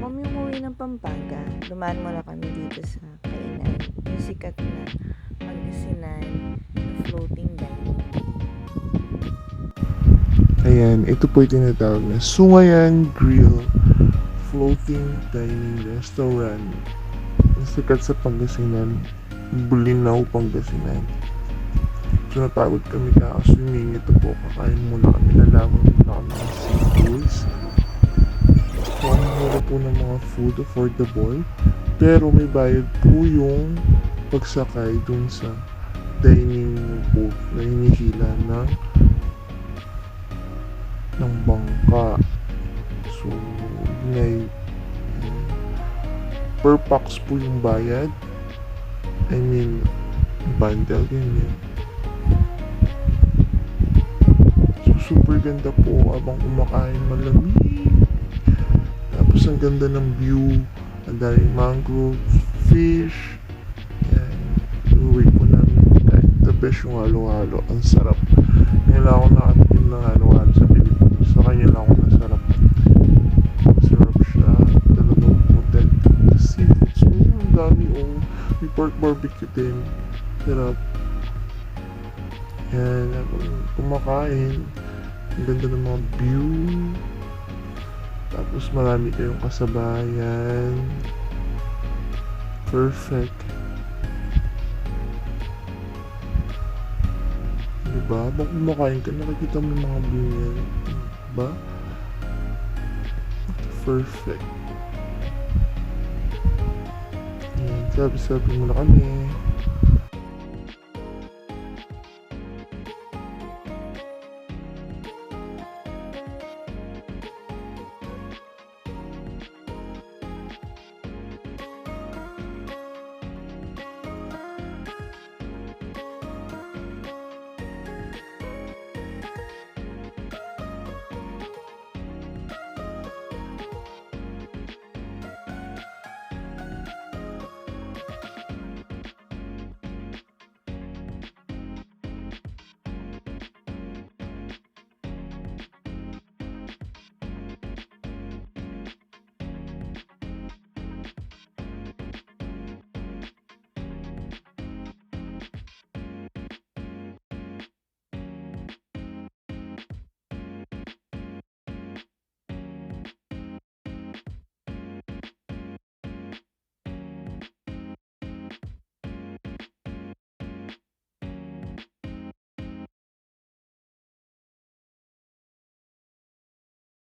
kami umuwi ng Pampanga, dumaan muna kami dito sa kainan. Yung sikat na Pangasinan na floating dining. Ayan, ito po yung tinatawag na Sungayan Grill Floating Dining Restaurant. Ang sikat sa Pangasinan, Bulinaw, Pangasinan. So napagod kami kaka-swimming. Ito po, kakain muna kami, lalaman muna kami ng seafoods. So ang mura po ng mga food, affordable. Pero may bayad po yung pagsakay dun sa dining boat na hinihila ng bangka. So, yun ay per pax po yung bayad. I mean, bundle yun. So, super ganda po habang kumakain, malamig. Tapos, ang ganda ng view. Ang daming mangrove, fish. Yan. Inuwi po namin kahit the best yung halo-halo. Ang sarap. Ngayon lang ako nakatikim ng halo-halo sa Pilipinas. Sa kanya lang ako nasarap. Masarap siya. Talagang authentic na seafood. So, ang dami may pork barbecue din. Sarap. Yan. Habang kumakain. Ang ganda ng mga view. Tapos marami kayong kasabayan. Perfect. Diba? Habang kumakain ka, nakikita mo yung mga view yan. Diba? Perfect. Yan. Sabi-sabi muna kami.